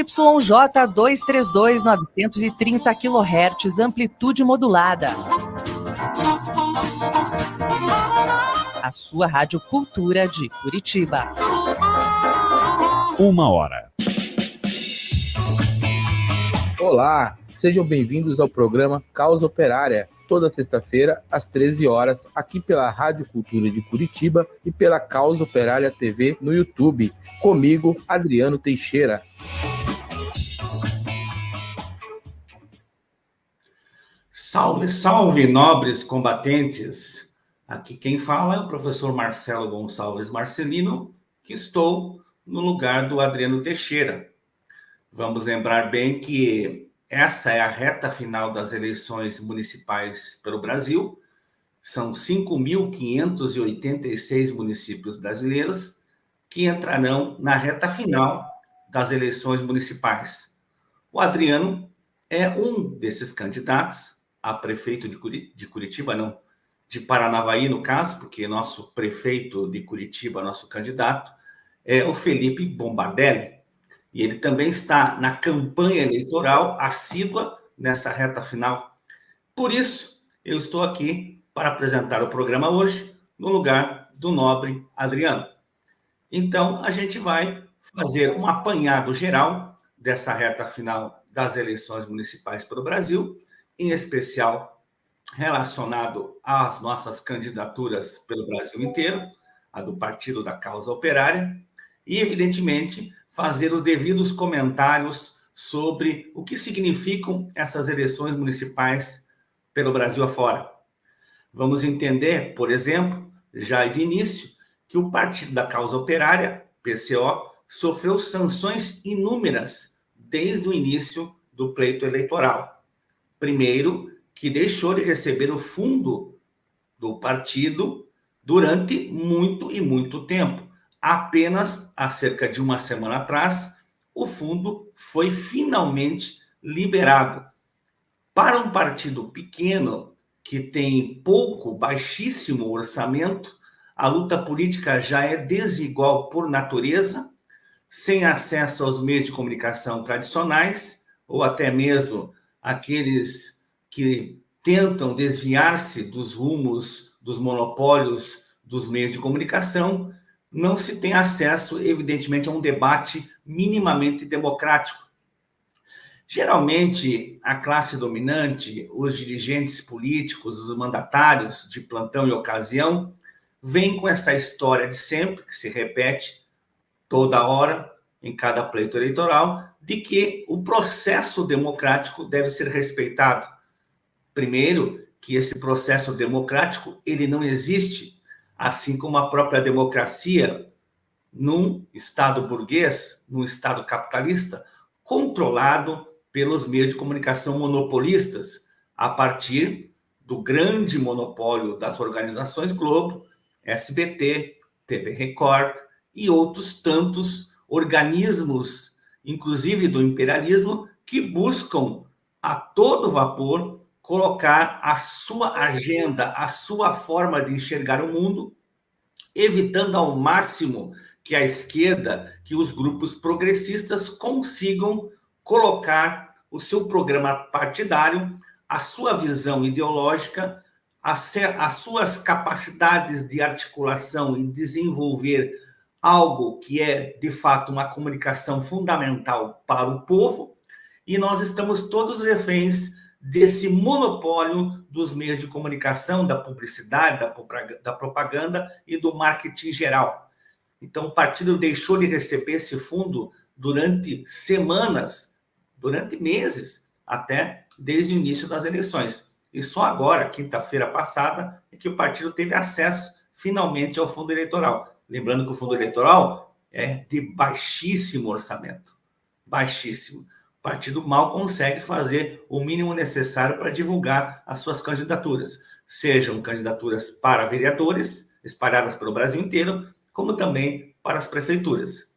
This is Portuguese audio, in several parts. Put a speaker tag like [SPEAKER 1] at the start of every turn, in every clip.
[SPEAKER 1] ZYJ 232, 930 kHz, amplitude modulada. A sua Rádio Cultura de Curitiba.
[SPEAKER 2] 1h.
[SPEAKER 3] Olá, sejam bem-vindos ao programa Causa Operária, toda sexta-feira, às 13 horas, aqui pela Rádio Cultura de Curitiba e pela Causa Operária TV no YouTube. Comigo, Adriano Teixeira.
[SPEAKER 4] Salve, salve, nobres combatentes! Aqui quem fala é o professor Marcelo Gonçalves Marcelino, que estou no lugar do Adriano Teixeira. Vamos lembrar bem que essa é a reta final das eleições municipais pelo Brasil. São 5.586 municípios brasileiros que entrarão na reta final das eleições municipais. O Adriano é um desses candidatos a prefeito de Curitiba, não, de Paranavaí, no caso, porque nosso prefeito de Curitiba, nosso candidato, é o Felipe Bombardelli. E ele também está na campanha eleitoral assídua nessa reta final. Por isso, eu estou aqui para apresentar o programa hoje no lugar do nobre Adriano. Então, a gente vai fazer um apanhado geral dessa reta final das eleições municipais pelo Brasil, em especial relacionado às nossas candidaturas pelo Brasil inteiro, a do Partido da Causa Operária, e, evidentemente, fazer os devidos comentários sobre o que significam essas eleições municipais pelo Brasil afora. Vamos entender, por exemplo, já de início, que o Partido da Causa Operária, PCO, sofreu sanções inúmeras desde o início do pleito eleitoral. Primeiro, que deixou de receber o fundo do partido durante muito tempo. Apenas há cerca de uma semana atrás, o fundo foi finalmente liberado. Para um partido pequeno, que tem baixíssimo orçamento, a luta política já é desigual por natureza, sem acesso aos meios de comunicação tradicionais, ou até mesmo aqueles que tentam desviar-se dos rumos dos monopólios dos meios de comunicação, não se tem acesso, evidentemente, a um debate minimamente democrático. Geralmente, a classe dominante, os dirigentes políticos, os mandatários de plantão e ocasião, vêm com essa história de sempre, que se repete toda hora, em cada pleito eleitoral, de que o processo democrático deve ser respeitado. Primeiro, que esse processo democrático ele não existe, assim como a própria democracia, num Estado burguês, num Estado capitalista, controlado pelos meios de comunicação monopolistas, a partir do grande monopólio das organizações Globo, SBT, TV Record e outros tantos organismos, inclusive do imperialismo, que buscam a todo vapor colocar a sua agenda, a sua forma de enxergar o mundo, evitando ao máximo que a esquerda, que os grupos progressistas consigam colocar o seu programa partidário, a sua visão ideológica, as suas capacidades de articulação e desenvolver algo que é, de fato, uma comunicação fundamental para o povo, e nós estamos todos reféns desse monopólio dos meios de comunicação, da publicidade, da propaganda e do marketing geral. Então, o partido deixou de receber esse fundo durante semanas, durante meses, até desde o início das eleições. E só agora, quinta-feira passada, é que o partido teve acesso, finalmente, ao fundo eleitoral. Lembrando que o fundo eleitoral é de baixíssimo orçamento. Baixíssimo. O partido mal consegue fazer o mínimo necessário para divulgar as suas candidaturas. Sejam candidaturas para vereadores, espalhadas pelo Brasil inteiro, como também para as prefeituras.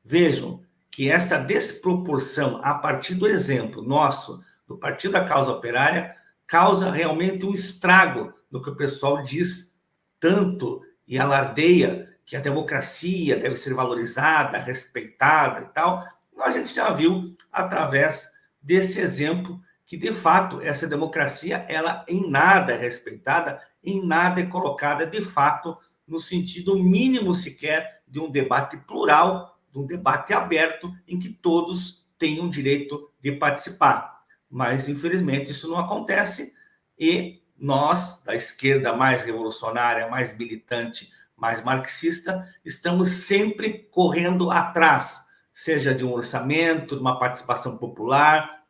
[SPEAKER 4] Vejam que essa desproporção, a partir do exemplo nosso, do Partido da Causa Operária, causa realmente um estrago no que o pessoal diz tanto e alardeia que a democracia deve ser valorizada, respeitada e tal. a gente já viu através desse exemplo que, de fato, essa democracia, ela em nada é respeitada, em nada é colocada, de fato, no sentido mínimo sequer de um debate plural, de um debate aberto, em que todos tenham direito de participar. Mas, infelizmente, isso não acontece e nós, da esquerda mais revolucionária, mais militante, mais marxista, estamos sempre correndo atrás, seja de um orçamento, de uma participação popular,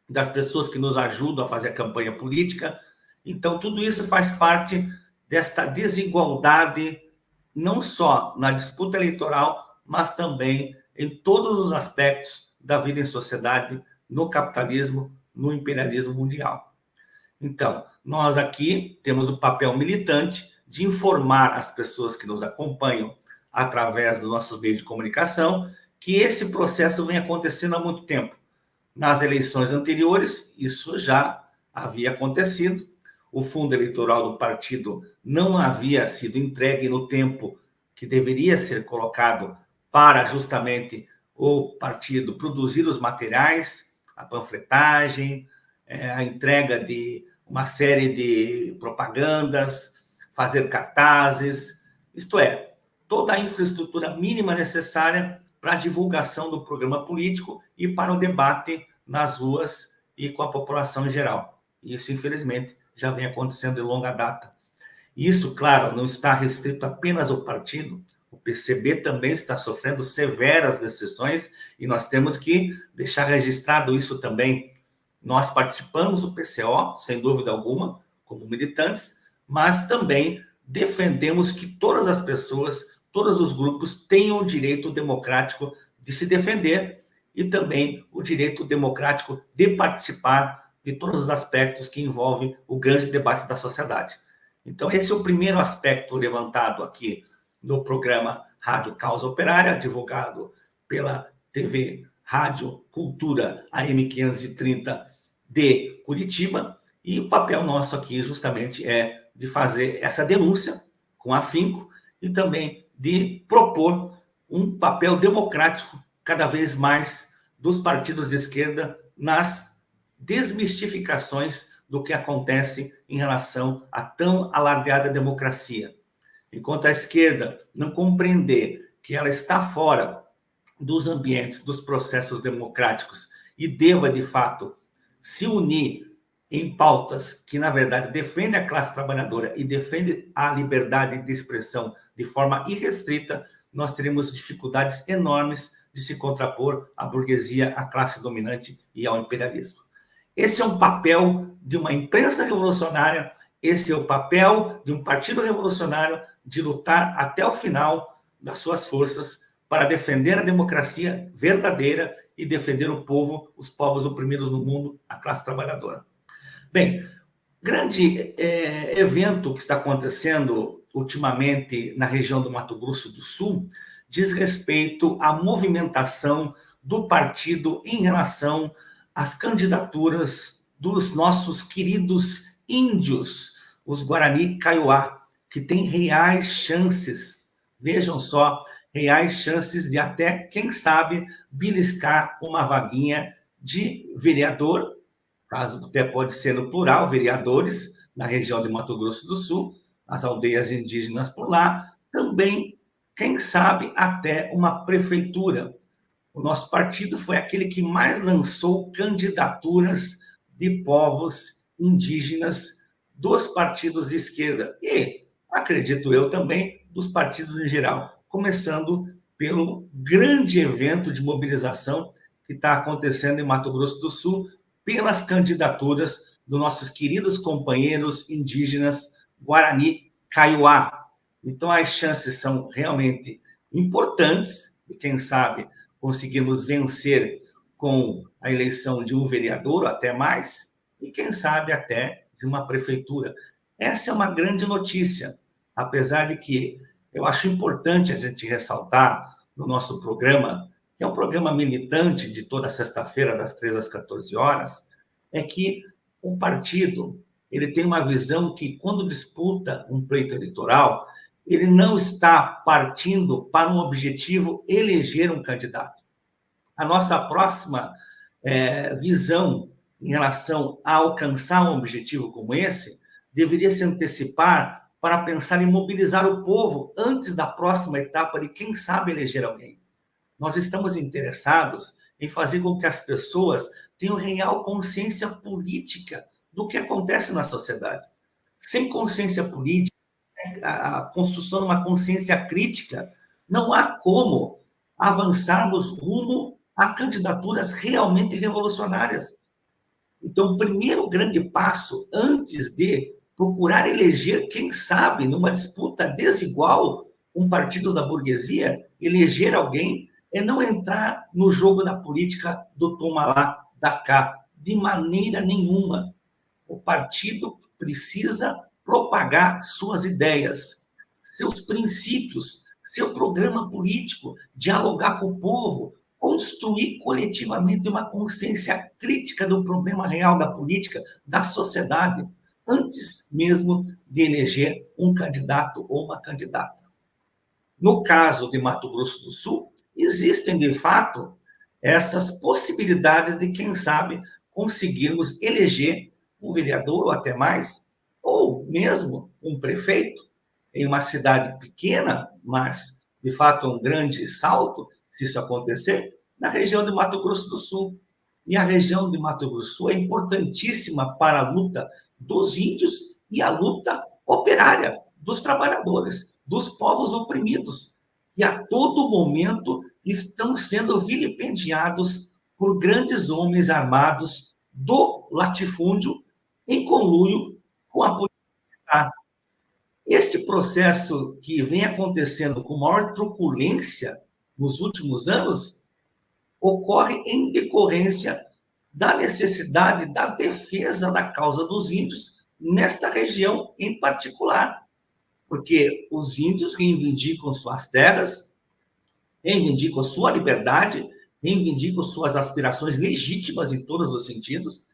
[SPEAKER 4] das pessoas que nos ajudam a fazer a campanha política. Então, tudo isso faz parte desta desigualdade, não só na disputa eleitoral, mas também em todos os aspectos da vida em sociedade, no capitalismo, no imperialismo mundial. Então, nós aqui temos o papel militante de informar as pessoas que nos acompanham através dos nossos meios de comunicação que esse processo vem acontecendo há muito tempo. Nas eleições anteriores, isso já havia acontecido. O fundo eleitoral do partido não havia sido entregue no tempo que deveria ser colocado para justamente o partido produzir os materiais, a panfletagem, a entrega de uma série de propagandas, fazer cartazes, isto é, toda a infraestrutura mínima necessária para a divulgação do programa político e para o debate nas ruas e com a população em geral. Isso, infelizmente, já vem acontecendo de longa data. Isso, claro, não está restrito apenas ao partido. O PCB também está sofrendo severas restrições e nós temos que deixar registrado isso também. Nós participamos do PCO, sem dúvida alguma, como militantes, mas também defendemos que todas as pessoas, todos os grupos tenham o direito democrático de se defender e também o direito democrático de participar de todos os aspectos que envolvem o grande debate da sociedade. Então, esse é o primeiro aspecto levantado aqui no programa Rádio Causa Operária, divulgado pela TV Rádio Cultura AM 530 de Curitiba, e o papel nosso aqui justamente é de fazer essa denúncia com afinco e também de propor um papel democrático cada vez mais dos partidos de esquerda nas desmistificações do que acontece em relação à tão alardeada democracia. Enquanto a esquerda não compreender que ela está fora dos ambientes, dos processos democráticos e deva, de fato, se unir em pautas que, na verdade, defendem a classe trabalhadora e defendem a liberdade de expressão de forma irrestrita, nós teremos dificuldades enormes de se contrapor à burguesia, à classe dominante e ao imperialismo. Esse é um papel de uma imprensa revolucionária, esse é o papel de um partido revolucionário de lutar até o final das suas forças para defender a democracia verdadeira e defender o povo, os povos oprimidos no mundo, a classe trabalhadora. Bem, grande evento que está acontecendo ultimamente na região do Mato Grosso do Sul diz respeito à movimentação do partido em relação às candidaturas dos nossos queridos índios, os Guarani Kaiowá, que têm reais chances, vejam só, reais chances de até, quem sabe, beliscar uma vaguinha de vereador, caso até pode ser no plural, vereadores, na região de Mato Grosso do Sul, as aldeias indígenas por lá, também, quem sabe, até uma prefeitura. O nosso partido foi aquele que mais lançou candidaturas de povos indígenas dos partidos de esquerda e, acredito eu também, dos partidos em geral, começando pelo grande evento de mobilização que está acontecendo em Mato Grosso do Sul, pelas candidaturas dos nossos queridos companheiros indígenas Guarani Kaiowá. Então, as chances são realmente importantes, e quem sabe conseguimos vencer com a eleição de um vereador, ou até mais, e quem sabe até de uma prefeitura. Essa é uma grande notícia, apesar de que eu acho importante a gente ressaltar no nosso programa, que é um programa militante de toda sexta-feira, das 13 às 14 horas, é que o partido ele tem uma visão que, quando disputa um pleito eleitoral, ele não está partindo para um objetivo eleger um candidato. a nossa próxima visão em relação a alcançar um objetivo como esse deveria se antecipar para pensar em mobilizar o povo antes da próxima etapa de, quem sabe, eleger alguém. Nós estamos interessados em fazer com que as pessoas tenham real consciência política do que acontece na sociedade. Sem consciência política, a construção de uma consciência crítica, não há como avançarmos rumo a candidaturas realmente revolucionárias. Então, o primeiro grande passo, antes de procurar eleger, quem sabe, numa disputa desigual, um partido da burguesia, eleger alguém, é não entrar no jogo da política do toma lá, da cá, de maneira nenhuma. O partido precisa propagar suas ideias, seus princípios, seu programa político, dialogar com o povo, construir coletivamente uma consciência crítica do problema real da política, da sociedade, antes mesmo de eleger um candidato ou uma candidata. No caso de Mato Grosso do Sul, existem, de fato, essas possibilidades de, quem sabe, conseguirmos eleger um vereador ou até mais, ou mesmo um prefeito, em uma cidade pequena, mas, de fato, um grande salto, se isso acontecer, na região de Mato Grosso do Sul. E a região de Mato Grosso do Sul é importantíssima para a luta dos índios e a luta operária dos trabalhadores, dos povos oprimidos, que a todo momento estão sendo vilipendiados por grandes homens armados do latifúndio em conluio com a polícia militar. Este processo que vem acontecendo com maior truculência nos últimos anos ocorre em decorrência da necessidade da defesa da causa dos índios nesta região em particular, porque os índios reivindicam suas terras, reivindicam sua liberdade, reivindicam suas aspirações legítimas em todos os sentidos,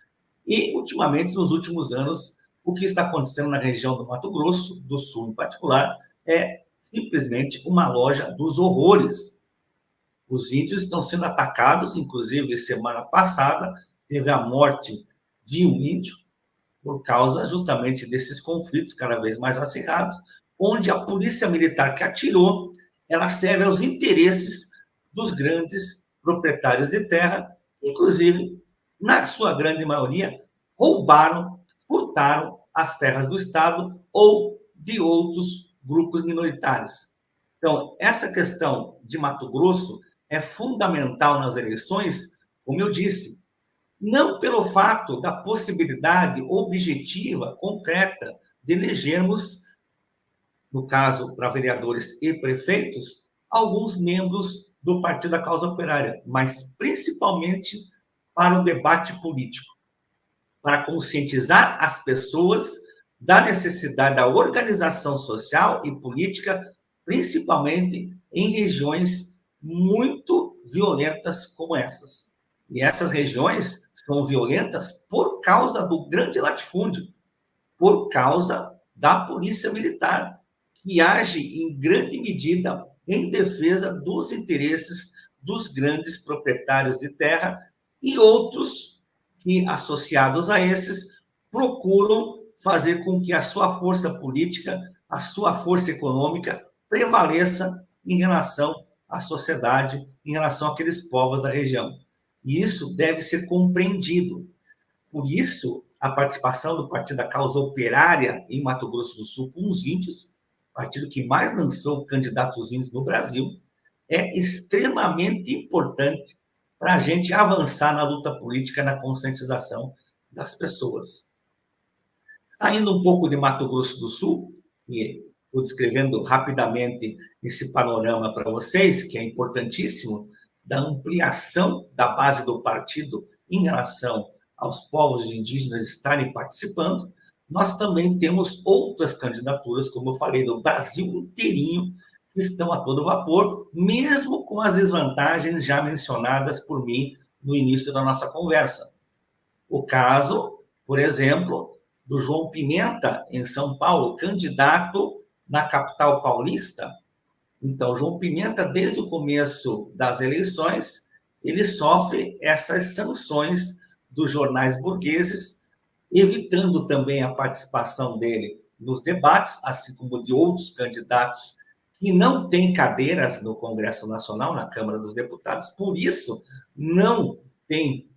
[SPEAKER 4] e, ultimamente, nos últimos anos, o que está acontecendo na região do Mato Grosso do Sul, em particular, é simplesmente uma loja dos horrores. Os índios estão sendo atacados, inclusive, semana passada, teve a morte de um índio, por causa justamente desses conflitos cada vez mais acirrados, onde a polícia militar que atirou, ela serve aos interesses dos grandes proprietários de terra, inclusive, na sua grande maioria, roubaram, furtaram as terras do Estado ou de outros grupos minoritários. Então, essa questão de Mato Grosso é fundamental nas eleições, como eu disse, não pelo fato da possibilidade objetiva, concreta, de elegermos, no caso, para vereadores e prefeitos, alguns membros do Partido da Causa Operária, mas principalmente para o debate político, para conscientizar as pessoas da necessidade da organização social e política, principalmente em regiões muito violentas como essas. E essas regiões são violentas por causa do grande latifúndio, por causa da polícia militar, que age em grande medida em defesa dos interesses dos grandes proprietários de terra e outros que, associados a esses, procuram fazer com que a sua força política, a sua força econômica prevaleça em relação à sociedade, em relação àqueles povos da região. E isso deve ser compreendido. Por isso, a participação do Partido da Causa Operária em Mato Grosso do Sul com os índios, partido que mais lançou candidatos índios no Brasil, é extremamente importante para a gente avançar na luta política, na conscientização das pessoas. Saindo um pouco de Mato Grosso do Sul, e estou descrevendo rapidamente esse panorama para vocês, que é importantíssimo, da ampliação da base do partido em relação aos povos indígenas estarem participando, nós também temos outras candidaturas, como eu falei, do Brasil inteirinho, que estão a todo vapor, mesmo com as desvantagens já mencionadas por mim no início da nossa conversa. O caso, por exemplo, do João Pimenta, em São Paulo, candidato na capital paulista. Então, João Pimenta, desde o começo das eleições, ele sofre essas sanções dos jornais burgueses, evitando também a participação dele nos debates, assim como de outros candidatos que não têm cadeiras no Congresso Nacional, na Câmara dos Deputados, por isso não tem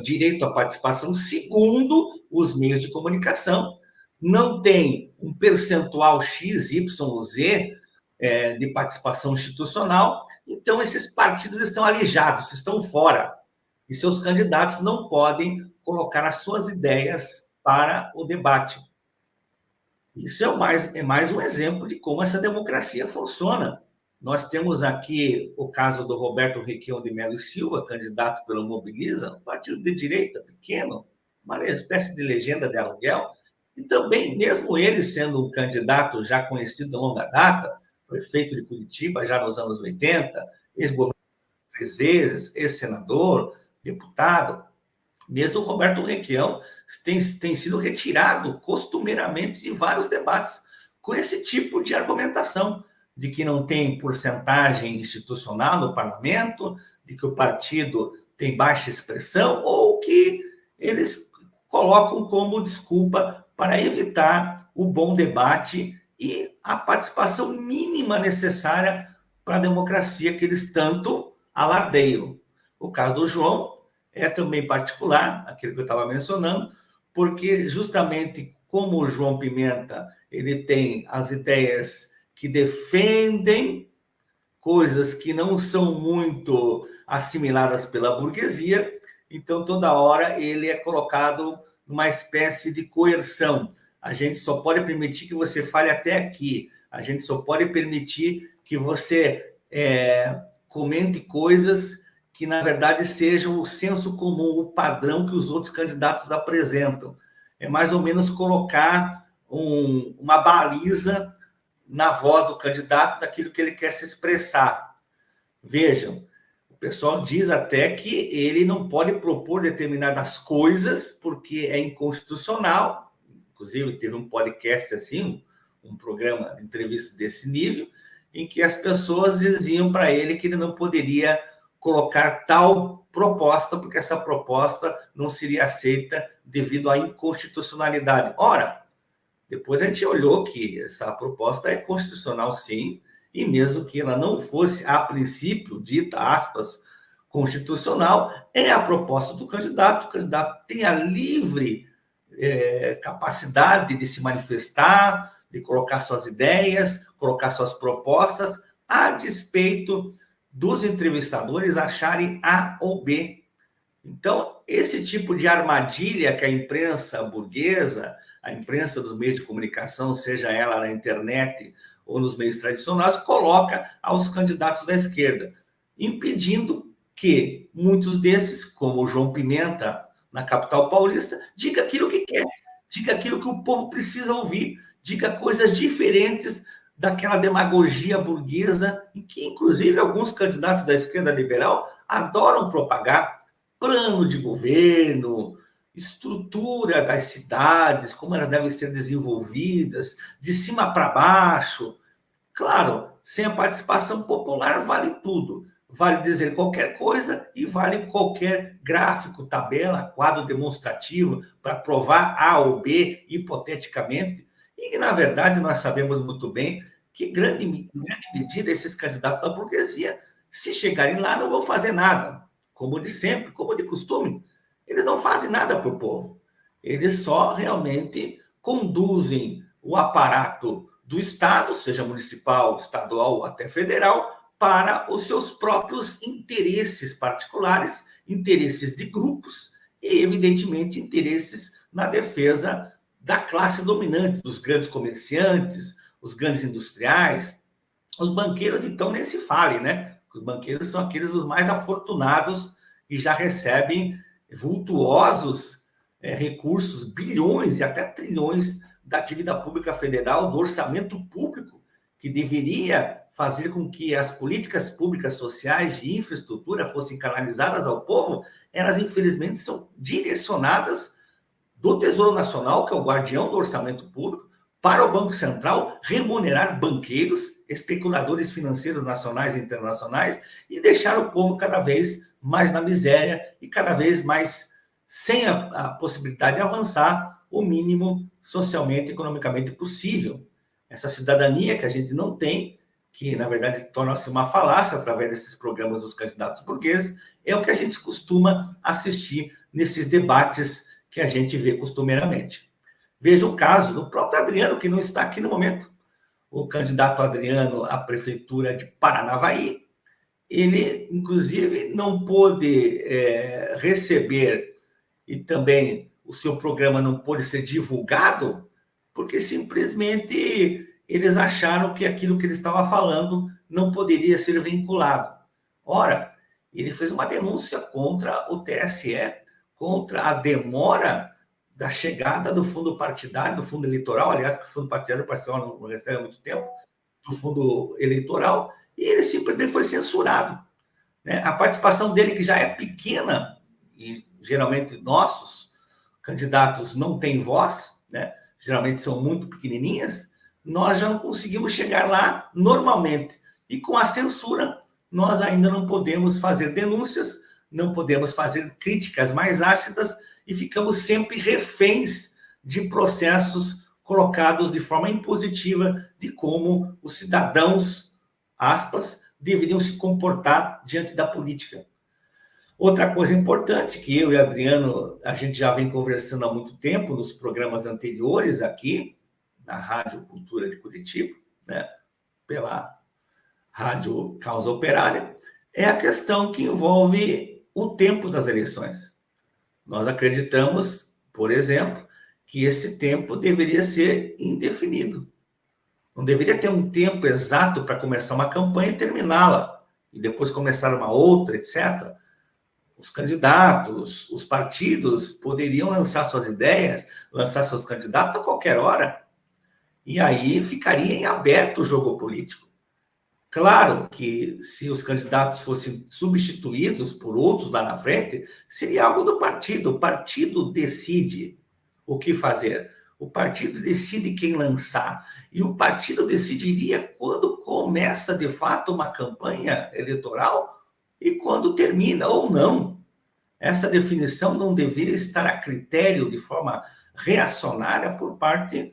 [SPEAKER 4] direito à participação, segundo os meios de comunicação, não tem um percentual X, Y, Z de participação institucional, então esses partidos estão alijados, estão fora, e seus candidatos não podem colocar as suas ideias para o debate. Isso é mais um exemplo de como essa democracia funciona. Nós temos aqui o caso do Roberto Requião de Mello e Silva, candidato pelo Mobiliza, um partido de direita pequeno, uma espécie de legenda de aluguel, e também, mesmo ele sendo um candidato já conhecido de longa data, prefeito de Curitiba já nos anos 80, ex-governador 3 vezes, ex-senador, deputado, mesmo o Roberto Requião tem sido retirado costumeiramente de vários debates com esse tipo de argumentação, de que não tem porcentagem institucional no parlamento, de que o partido tem baixa expressão, ou que eles colocam como desculpa para evitar o bom debate e a participação mínima necessária para a democracia que eles tanto alardeiam. O caso do João é também particular, aquilo que eu estava mencionando, porque justamente como o João Pimenta ele tem as ideias que defendem coisas que não são muito assimiladas pela burguesia, então toda hora ele é colocado numa espécie de coerção. A gente só pode permitir que você fale até aqui, a gente só pode permitir que você comente coisas que, na verdade, sejam o senso comum, o padrão que os outros candidatos apresentam. É mais ou menos colocar uma baliza na voz do candidato daquilo que ele quer se expressar. Vejam, o pessoal diz até que ele não pode propor determinadas coisas porque é inconstitucional. Inclusive, teve um podcast assim, um programa de entrevista desse nível, em que as pessoas diziam para ele que ele não poderia colocar tal proposta, porque essa proposta não seria aceita devido à inconstitucionalidade. Ora, depois a gente olhou que essa proposta é constitucional, sim, e mesmo que ela não fosse, a princípio, dita, aspas, constitucional, é a proposta do candidato. O candidato tem a livre capacidade de se manifestar, de colocar suas ideias, colocar suas propostas, a despeito dos entrevistadores acharem A ou B. Então, esse tipo de armadilha que a imprensa burguesa, a imprensa dos meios de comunicação, seja ela na internet ou nos meios tradicionais, coloca aos candidatos da esquerda, impedindo que muitos desses, como o João Pimenta, na capital paulista, diga aquilo que quer, diga aquilo que o povo precisa ouvir, diga coisas diferentes daquela demagogia burguesa, em que, inclusive, alguns candidatos da esquerda liberal adoram propagar plano de governo, estrutura das cidades, como elas devem ser desenvolvidas, de cima para baixo. Claro, sem a participação popular vale tudo. Vale dizer qualquer coisa e vale qualquer gráfico, tabela, quadro demonstrativo para provar A ou B, hipoteticamente. E, na verdade, nós sabemos muito bem que, em grande medida, esses candidatos da burguesia, se chegarem lá, não vão fazer nada. Como de sempre, como de costume. Eles não fazem nada para o povo. Eles só realmente conduzem o aparato do Estado, seja municipal, estadual ou até federal, para os seus próprios interesses particulares, interesses de grupos e, evidentemente, interesses na defesa da classe dominante, dos grandes comerciantes, os grandes industriais. Os banqueiros, então, nem se fale, né? Os banqueiros são aqueles os mais afortunados e já recebem vultuosos recursos, bilhões e até trilhões da dívida pública federal, do orçamento público, que deveria fazer com que as políticas públicas sociais de infraestrutura fossem canalizadas ao povo, elas, infelizmente, são direcionadas do Tesouro Nacional, que é o guardião do orçamento público, para o Banco Central remunerar banqueiros, especuladores financeiros nacionais e internacionais e deixar o povo cada vez mais na miséria e cada vez mais sem a possibilidade de avançar o mínimo socialmente e economicamente possível. Essa cidadania que a gente não tem, que na verdade torna-se uma falácia através desses programas dos candidatos burgueses, é o que a gente costuma assistir nesses debates que a gente vê costumeiramente. Veja o caso do próprio Adriano, que não está aqui no momento. O candidato Adriano à prefeitura de Paranavaí, ele, inclusive, não pôde receber e também o seu programa não pôde ser divulgado porque simplesmente eles acharam que aquilo que ele estava falando não poderia ser vinculado. Ora, ele fez uma denúncia contra o TSE, contra a demora da chegada do fundo partidário, do fundo eleitoral, aliás, porque o fundo partidário não recebe há muito tempo, do fundo eleitoral, e ele simplesmente foi censurado. Né? A participação dele, que já é pequena, e geralmente nossos candidatos não têm voz, né? Geralmente são muito pequenininhas, nós já não conseguimos chegar lá normalmente. E com a censura, nós ainda não podemos fazer denúncias, não podemos fazer críticas mais ácidas e ficamos sempre reféns de processos colocados de forma impositiva de como os cidadãos, aspas, deveriam se comportar diante da política. Outra coisa importante que eu e Adriano, a gente já vem conversando há muito tempo nos programas anteriores aqui, na Rádio Cultura de Curitiba, né, pela Rádio Causa Operária, é a questão que envolve o tempo das eleições. Nós acreditamos, por exemplo, que esse tempo deveria ser indefinido. Não deveria ter um tempo exato para começar uma campanha e terminá-la, e depois começar uma outra, etc. Os candidatos, os partidos poderiam lançar suas ideias, lançar seus candidatos a qualquer hora, e aí ficaria em aberto o jogo político. Claro que se os candidatos fossem substituídos por outros lá na frente, seria algo do partido. O partido decide o que fazer. O partido decide quem lançar. E o partido decidiria quando começa, de fato, uma campanha eleitoral e quando termina ou não. Essa definição não deveria estar a critério de forma reacionária por parte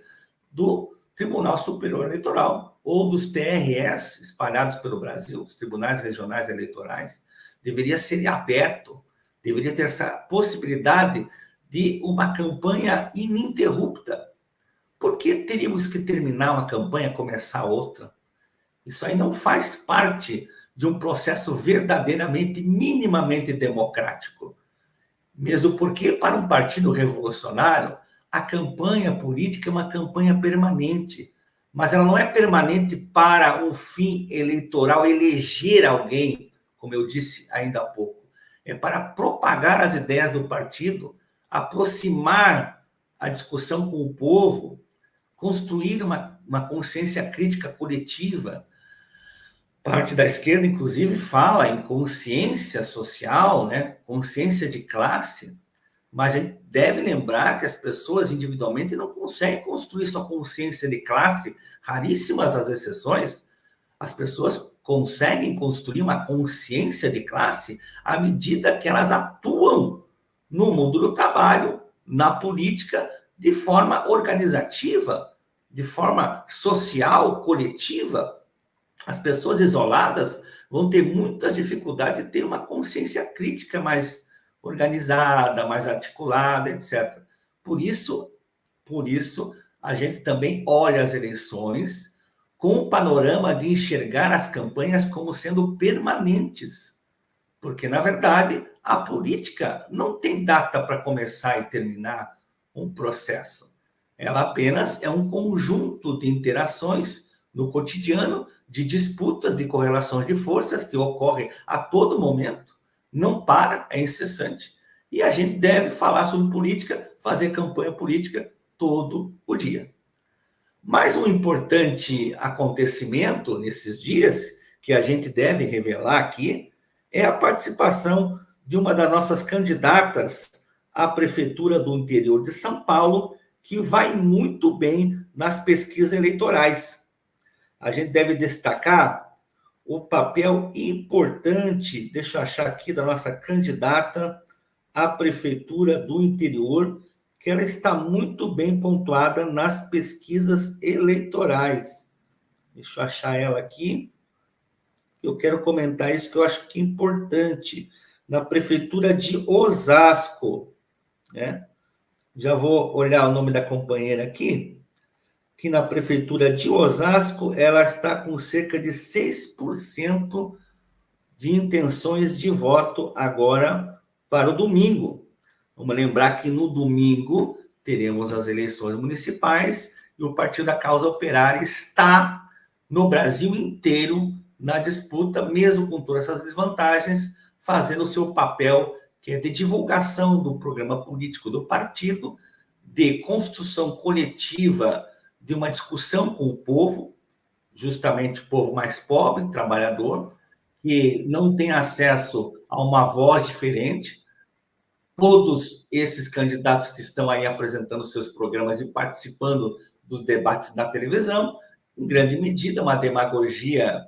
[SPEAKER 4] do Tribunal Superior Eleitoral ou dos TREs espalhados pelo Brasil, os Tribunais Regionais Eleitorais. Deveria ser aberto, deveria ter essa possibilidade de uma campanha ininterrupta. Por que teríamos que terminar uma campanha e começar outra? Isso aí não faz parte de um processo verdadeiramente, minimamente democrático. Mesmo porque, para um partido revolucionário, a campanha política é uma campanha permanente. Mas ela não é permanente para um fim eleitoral, eleger alguém, como eu disse ainda há pouco. É para propagar as ideias do partido, aproximar a discussão com o povo, construir uma consciência crítica coletiva. Parte da esquerda, inclusive, fala em consciência social, né? Consciência de classe, mas a gente deve lembrar que as pessoas individualmente não conseguem construir sua consciência de classe, raríssimas as exceções. As pessoas conseguem construir uma consciência de classe à medida que elas atuam no mundo do trabalho, na política, de forma organizativa, de forma social, coletiva. As pessoas isoladas vão ter muitas dificuldades de ter uma consciência crítica mais organizada, mais articulada, etc. Por isso, a gente também olha as eleições com o panorama de enxergar as campanhas como sendo permanentes. Porque, na verdade, a política não tem data para começar e terminar um processo. Ela apenas é um conjunto de interações no cotidiano, de disputas, de correlações de forças que ocorrem a todo momento, não para, é incessante. E a gente deve falar sobre política, fazer campanha política todo o dia. Mais um importante acontecimento nesses dias, que a gente deve revelar aqui, é a participação de uma das nossas candidatas à Prefeitura do Interior de São Paulo, que vai muito bem nas pesquisas eleitorais. A gente deve destacar o papel importante, deixa eu achar aqui, da nossa candidata à Prefeitura do Interior, que ela está muito bem pontuada nas pesquisas eleitorais. Deixa eu achar ela aqui. Eu quero comentar isso que eu acho que é importante. Na Prefeitura de Osasco, né? Já vou olhar o nome da companheira aqui, que na Prefeitura de Osasco ela está com cerca de 6% de intenções de voto agora para o domingo. Vamos lembrar que no domingo teremos as eleições municipais e o Partido da Causa Operária está no Brasil inteiro na disputa, mesmo com todas essas desvantagens, fazendo o seu papel, que é de divulgação do programa político do partido, de construção coletiva de uma discussão com o povo, justamente o povo mais pobre, trabalhador, que não tem acesso a uma voz diferente. Todos esses candidatos que estão aí apresentando seus programas e participando dos debates na televisão, em grande medida, uma demagogia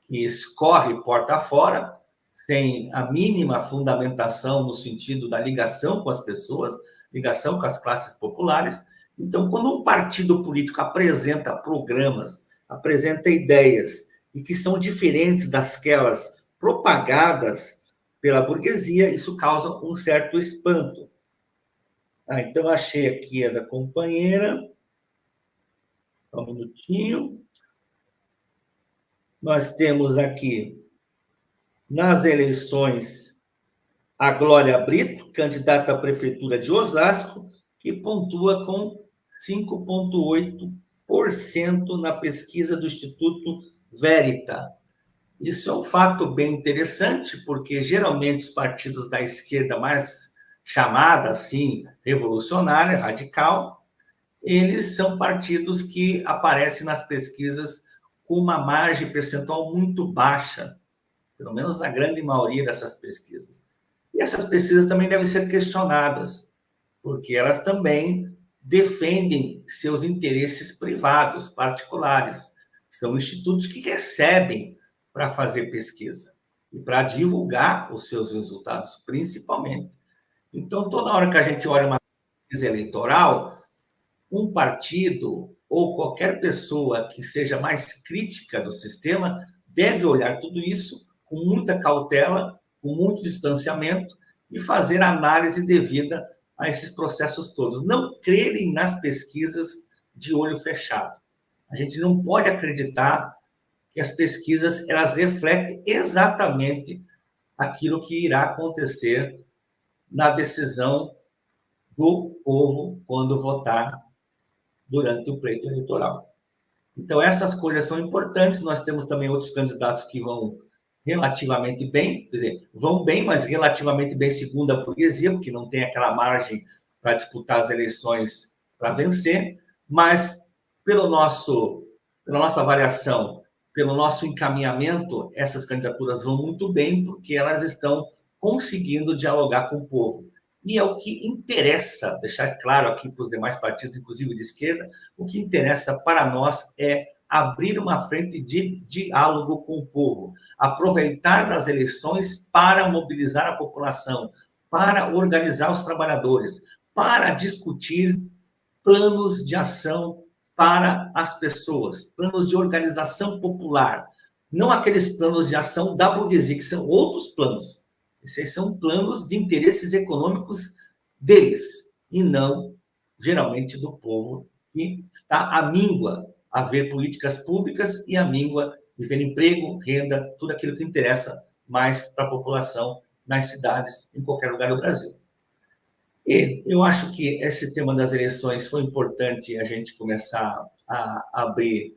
[SPEAKER 4] que escorre porta fora, sem a mínima fundamentação no sentido da ligação com as pessoas, ligação com as classes populares. Então, quando um partido político apresenta programas, apresenta ideias, e que são diferentes dasquelas propagadas pela burguesia, isso causa um certo espanto. Então, achei aqui a da companheira. Só um minutinho. Nós temos aqui, nas eleições, a Glória Brito, candidata à Prefeitura de Osasco, que pontua com 5,8% na pesquisa do Instituto Verita. Isso é um fato bem interessante, porque geralmente os partidos da esquerda mais chamada, assim, revolucionária, radical, eles são partidos que aparecem nas pesquisas com uma margem percentual muito baixa, pelo menos na grande maioria dessas pesquisas. E essas pesquisas também devem ser questionadas, porque elas também defendem seus interesses privados, particulares. São institutos que recebem para fazer pesquisa e para divulgar os seus resultados, principalmente. Então, toda hora que a gente olha uma pesquisa eleitoral, um partido ou qualquer pessoa que seja mais crítica do sistema deve olhar tudo isso com muita cautela, com muito distanciamento e fazer a análise devida a esses processos todos. Não crerem nas pesquisas de olho fechado. A gente não pode acreditar que as pesquisas elas refletem exatamente aquilo que irá acontecer na decisão do povo quando votar durante o pleito eleitoral. Então, essas coisas são importantes. Nós temos também outros candidatos que vão relativamente bem, quer dizer, vão bem, mas relativamente bem segundo a burguesia, porque não tem aquela margem para disputar as eleições para vencer, mas pela nossa avaliação, pelo nosso encaminhamento, essas candidaturas vão muito bem, porque elas estão conseguindo dialogar com o povo. E é o que interessa, deixar claro aqui para os demais partidos, inclusive de esquerda, o que interessa para nós é abrir uma frente de diálogo com o povo, aproveitar das eleições para mobilizar a população, para organizar os trabalhadores, para discutir planos de ação para as pessoas, planos de organização popular, não aqueles planos de ação da burguesia, que são outros planos. Esses são planos de interesses econômicos deles, e não, geralmente, do povo, que está à míngua a ver políticas públicas e à míngua de ver emprego, renda, tudo aquilo que interessa mais para a população nas cidades, em qualquer lugar do Brasil. E eu acho que esse tema das eleições foi importante a gente começar a abrir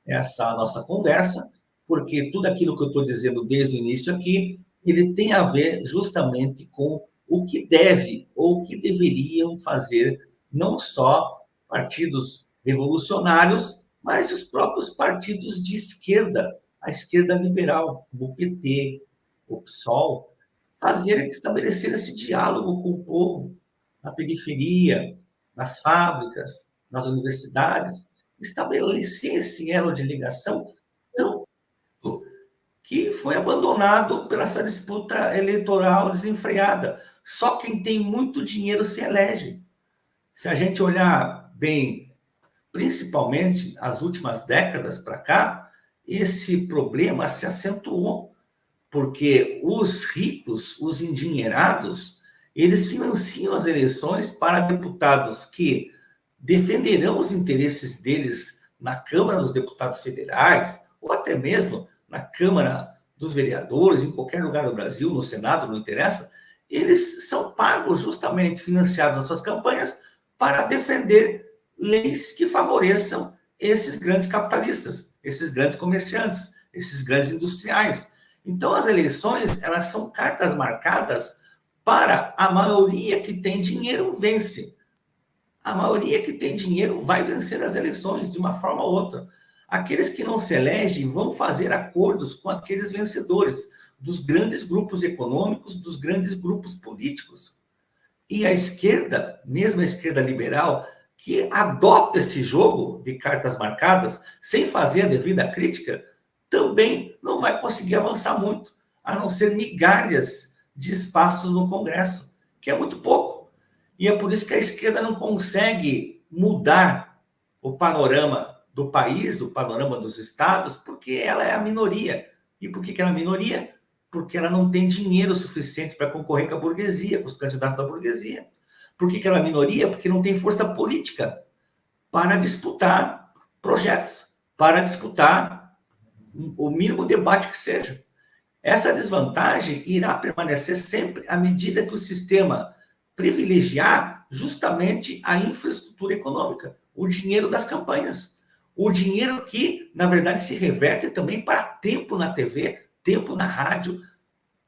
[SPEAKER 4] essa nossa conversa, porque tudo aquilo que eu estou dizendo desde o início aqui, ele tem a ver justamente com o que deve ou o que deveriam fazer não só partidos revolucionários, mas os próprios partidos de esquerda, a esquerda liberal, o PT, o PSOL, estabelecer esse diálogo com o povo, na periferia, nas fábricas, nas universidades, estabelecer esse elo de ligação tão que foi abandonado pela essa disputa eleitoral desenfreada. Só quem tem muito dinheiro se elege. Se a gente olhar bem, principalmente as últimas décadas para cá, esse problema se acentuou, porque os ricos, os endinheirados, eles financiam as eleições para deputados que defenderão os interesses deles na Câmara dos Deputados Federais, ou até mesmo na Câmara dos Vereadores, em qualquer lugar do Brasil, no Senado, não interessa, eles são pagos justamente, financiados nas suas campanhas, para defender leis que favoreçam esses grandes capitalistas, esses grandes comerciantes, esses grandes industriais. Então, as eleições, elas são cartas marcadas para a maioria que tem dinheiro vence. A maioria que tem dinheiro vai vencer as eleições de uma forma ou outra. Aqueles que não se elegem vão fazer acordos com aqueles vencedores dos grandes grupos econômicos, dos grandes grupos políticos. E a esquerda, mesmo a esquerda liberal, que adota esse jogo de cartas marcadas, sem fazer a devida crítica, também não vai conseguir avançar muito, a não ser migalhas de espaços no Congresso, que é muito pouco. E é por isso que a esquerda não consegue mudar o panorama do país, o panorama dos estados, porque ela é a minoria. E por que ela é a minoria? Porque ela não tem dinheiro suficiente para concorrer com a burguesia, com os candidatos da burguesia. Por que ela é a minoria? Porque não tem força política para disputar projetos, para disputar o mínimo debate que seja. Essa desvantagem irá permanecer sempre à medida que o sistema privilegiar justamente a infraestrutura econômica, o dinheiro das campanhas, o dinheiro que, na verdade, se reverte também para tempo na TV, tempo na rádio,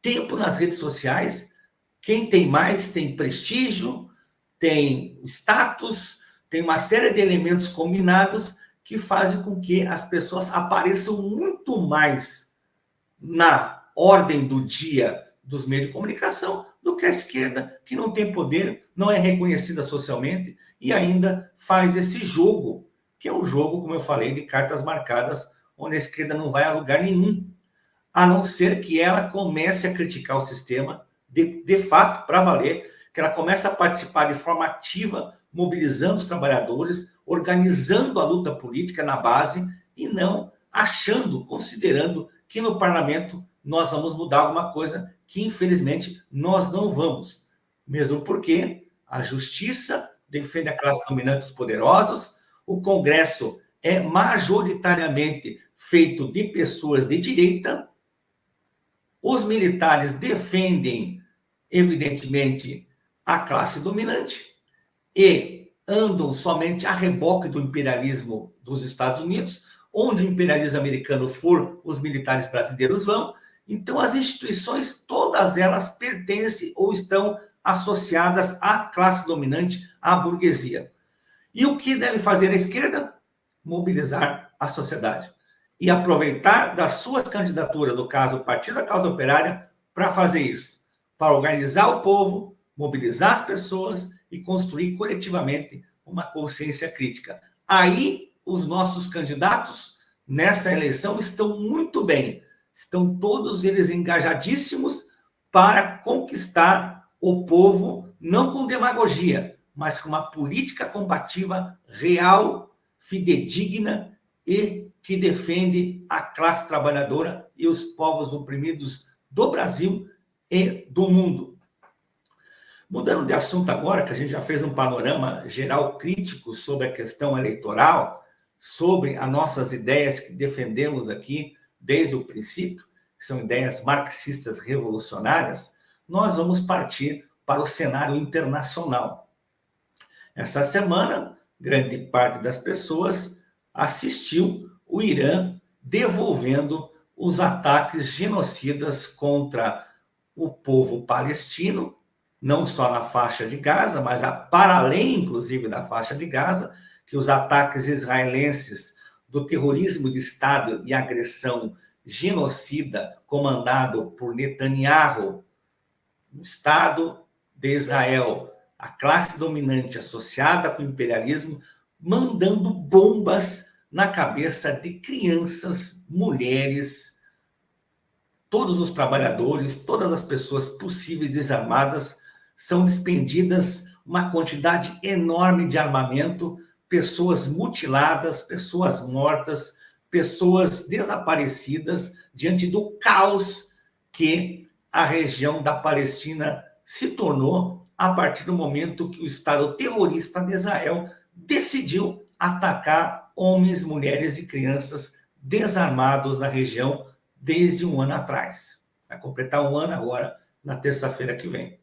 [SPEAKER 4] tempo nas redes sociais. Quem tem mais tem prestígio, tem status, tem uma série de elementos combinados que fazem com que as pessoas apareçam muito mais na ordem do dia dos meios de comunicação do que a esquerda, que não tem poder, não é reconhecida socialmente e ainda faz esse jogo, que é um jogo, como eu falei, de cartas marcadas, onde a esquerda não vai a lugar nenhum, a não ser que ela comece a criticar o sistema, de fato, para valer, que ela comece a participar de forma ativa, mobilizando os trabalhadores, organizando a luta política na base e não achando, considerando que no parlamento nós vamos mudar alguma coisa que, infelizmente, nós não vamos. Mesmo porque a justiça defende a classe dominante dos poderosos, o Congresso é majoritariamente feito de pessoas de direita, os militares defendem, evidentemente, a classe dominante e andam somente a reboque do imperialismo dos Estados Unidos. Onde o imperialismo americano for, os militares brasileiros vão. Então, as instituições, todas elas pertencem ou estão associadas à classe dominante, à burguesia. E o que deve fazer a esquerda? Mobilizar a sociedade. E aproveitar das suas candidaturas, no caso, o Partido da Causa Operária, para fazer isso. Para organizar o povo, mobilizar as pessoas e construir coletivamente uma consciência crítica. Aí, os nossos candidatos nessa eleição estão muito bem. Estão todos eles engajadíssimos para conquistar o povo, não com demagogia, mas com uma política combativa real, fidedigna e que defende a classe trabalhadora e os povos oprimidos do Brasil e do mundo. Mudando de assunto agora, que a gente já fez um panorama geral crítico sobre a questão eleitoral, sobre as nossas ideias que defendemos aqui desde o princípio, que são ideias marxistas revolucionárias, nós vamos partir para o cenário internacional. Essa semana, grande parte das pessoas assistiu o Irã devolvendo os ataques genocidas contra o povo palestino, não só na faixa de Gaza, mas para além, inclusive, da faixa de Gaza, que os ataques israelenses do terrorismo de Estado e agressão genocida comandado por Netanyahu, o Estado de Israel, a classe dominante associada com o imperialismo, mandando bombas na cabeça de crianças, mulheres, todos os trabalhadores, todas as pessoas possíveis desarmadas, são despendidas uma quantidade enorme de armamento, pessoas mutiladas, pessoas mortas, pessoas desaparecidas diante do caos que a região da Palestina se tornou a partir do momento que o Estado terrorista de Israel decidiu atacar homens, mulheres e crianças desarmados na região desde um ano atrás. Vai completar um ano agora, na terça-feira que vem.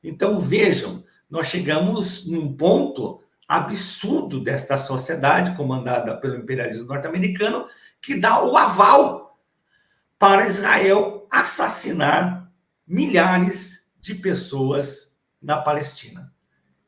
[SPEAKER 4] Então, vejam, nós chegamos num ponto absurdo desta sociedade, comandada pelo imperialismo norte-americano, que dá o aval para Israel assassinar milhares de pessoas na Palestina.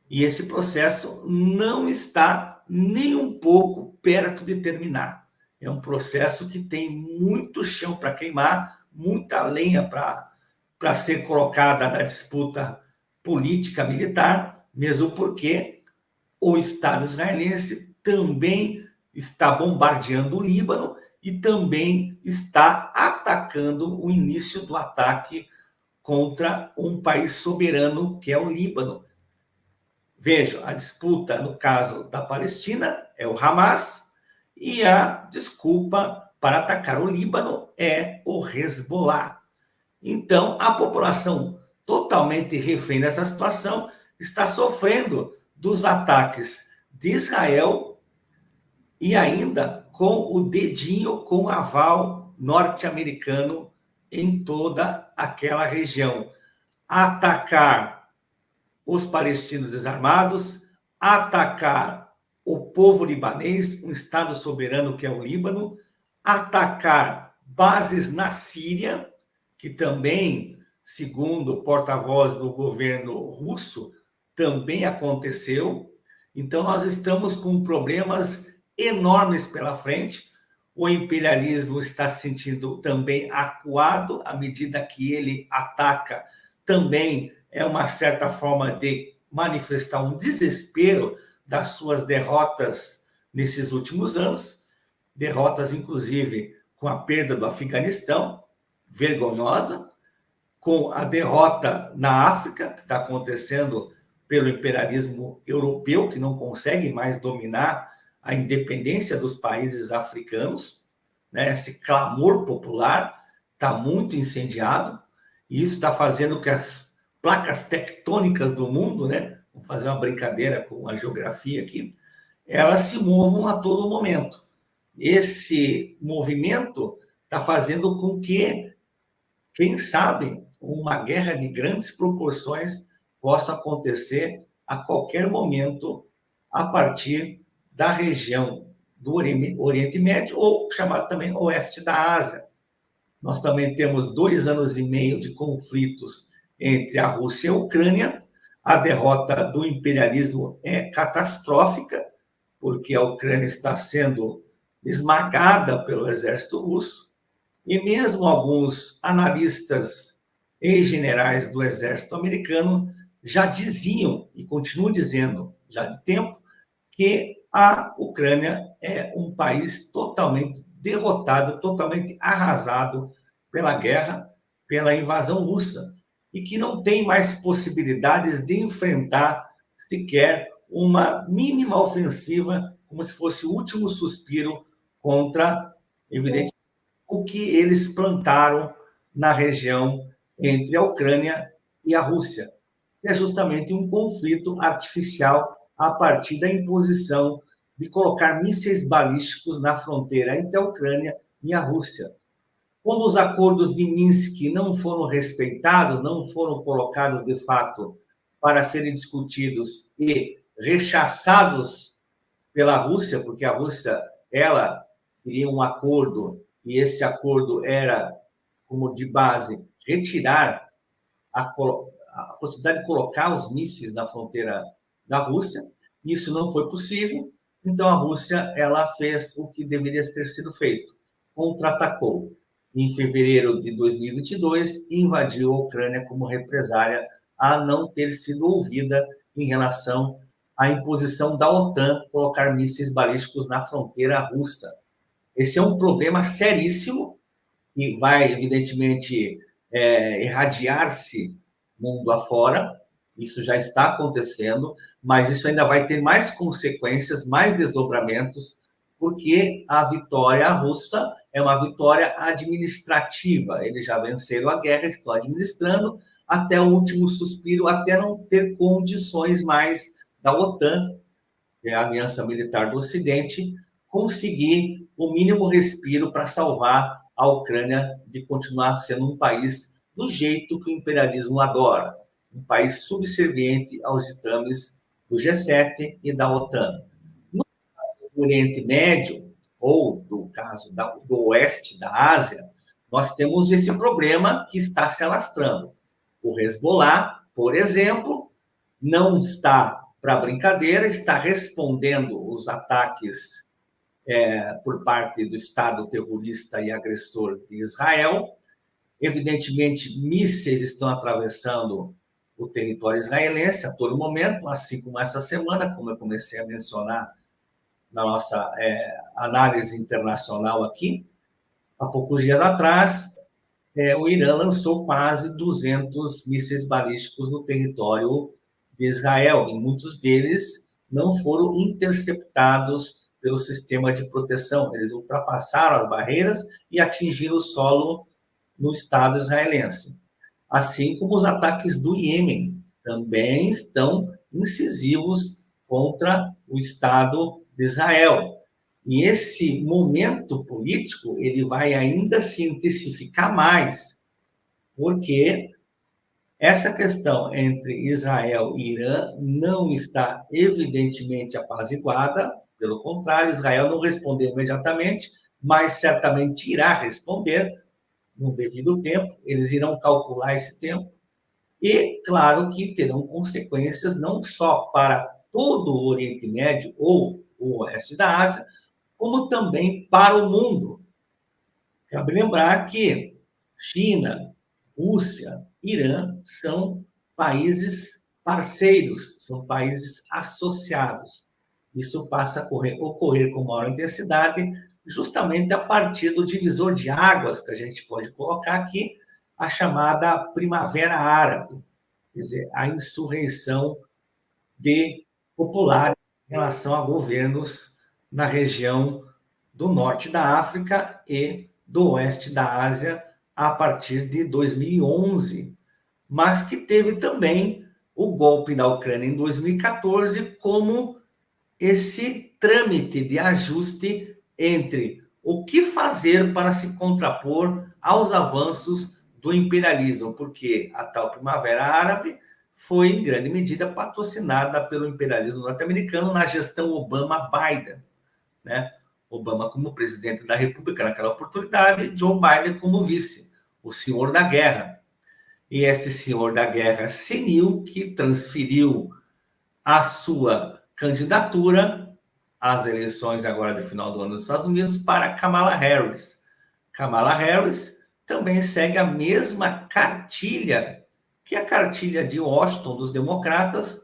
[SPEAKER 4] E esse processo não está nem um pouco perto de terminar. É um processo que tem muito chão para queimar, muita lenha para ser colocada na disputa política militar, mesmo porque o Estado israelense também está bombardeando o Líbano e também está atacando o início do ataque contra um país soberano, que é o Líbano. Vejam, a disputa, no caso da Palestina, é o Hamas, e a desculpa para atacar o Líbano é o Hezbollah. Então, a população totalmente refém dessa situação está sofrendo dos ataques de Israel e ainda com o dedinho, com o aval norte-americano em toda aquela região. Atacar os palestinos desarmados, atacar o povo libanês, um Estado soberano que é o Líbano, atacar bases na Síria, que também, segundo o porta-voz do governo russo, também aconteceu. Então, nós estamos com problemas enormes pela frente. O imperialismo está se sentindo também acuado à medida que ele ataca. Também é uma certa forma de manifestar um desespero das suas derrotas nesses últimos anos, derrotas, inclusive, com a perda do Afeganistão, vergonhosa, com a derrota na África, que está acontecendo pelo imperialismo europeu, que não consegue mais dominar a independência dos países africanos, né? Esse clamor popular está muito incendiado, e isso está fazendo que as placas tectônicas do mundo, né? Vamos fazer uma brincadeira com a geografia aqui, elas se movam a todo momento. Esse movimento está fazendo com que, quem sabe, uma guerra de grandes proporções possa acontecer a qualquer momento a partir da região do Oriente Médio, ou chamado também Oeste da Ásia. Nós também temos 2 anos e meio de conflitos entre a Rússia e a Ucrânia. A derrota do imperialismo é catastrófica, porque a Ucrânia está sendo esmagada pelo exército russo, e mesmo alguns analistas e generais do exército americano já diziam, e continuam dizendo já de tempo, que a Ucrânia é um país totalmente derrotado, totalmente arrasado pela guerra, pela invasão russa, e que não tem mais possibilidades de enfrentar sequer uma mínima ofensiva, como se fosse o último suspiro contra, evidentemente, o que eles plantaram na região entre a Ucrânia e a Rússia. É justamente um conflito artificial a partir da imposição de colocar mísseis balísticos na fronteira entre a Ucrânia e a Rússia. Como os acordos de Minsk não foram respeitados, não foram colocados de fato para serem discutidos e rechaçados pela Rússia, porque a Rússia, ela queria um acordo, e esse acordo era, como de base, retirar a possibilidade de colocar os mísseis na fronteira da Rússia. Isso não foi possível, então a Rússia ela fez o que deveria ter sido feito, contra-atacou em fevereiro de 2022 e invadiu a Ucrânia como represália a não ter sido ouvida em relação à imposição da OTAN colocar mísseis balísticos na fronteira russa. Esse é um problema seríssimo, que vai, evidentemente, irradiar-se mundo afora. Isso já está acontecendo, mas isso ainda vai ter mais consequências, mais desdobramentos, porque a vitória russa é uma vitória administrativa. Eles já venceram a guerra, estão administrando até o último suspiro, até não ter condições mais da OTAN, que é a Aliança Militar do Ocidente, conseguir o mínimo respiro para salvar a Ucrânia de continuar sendo um país do jeito que o imperialismo adora, um país subserviente aos ditames do G7 e da OTAN. No Oriente Médio, ou do caso do Oeste da Ásia, nós temos esse problema que está se alastrando. O Hezbollah, por exemplo, não está para brincadeira, está respondendo os ataques por parte do Estado terrorista e agressor de Israel. Evidentemente, mísseis estão atravessando o território israelense a todo momento, assim como essa semana, como eu comecei a mencionar na nossa análise internacional aqui. Há poucos dias atrás, o Irã lançou quase 200 mísseis balísticos no território de Israel, e muitos deles não foram interceptados pelo sistema de proteção. Eles ultrapassaram as barreiras e atingiram o solo no Estado israelense. Assim como os ataques do Iêmen também estão incisivos contra o Estado de Israel. E esse momento político ele vai ainda se intensificar mais, porque essa questão entre Israel e Irã não está evidentemente apaziguada, pelo contrário, Israel não respondeu imediatamente, mas certamente irá responder no devido tempo, eles irão calcular esse tempo, e claro que terão consequências não só para todo o Oriente Médio ou o Oeste da Ásia, como também para o mundo. Cabe lembrar que China, Rússia, Irã são países parceiros, são países associados. Isso passa a ocorrer com maior intensidade, justamente a partir do divisor de águas que a gente pode colocar aqui, a chamada Primavera Árabe, quer dizer, a insurreição de populares em relação a governos na região do norte da África e do oeste da Ásia a partir de 2011, mas que teve também o golpe da Ucrânia em 2014 como esse trâmite de ajuste entre o que fazer para se contrapor aos avanços do imperialismo, porque a tal Primavera Árabe foi, em grande medida, patrocinada pelo imperialismo norte-americano na gestão Obama-Biden, né? Obama como presidente da República naquela oportunidade, Joe Biden como vice, o senhor da guerra. E esse senhor da guerra senil que transferiu a sua candidatura às eleições agora de final do ano nos Estados Unidos para Kamala Harris. Kamala Harris também segue a mesma cartilha que a cartilha de Washington dos democratas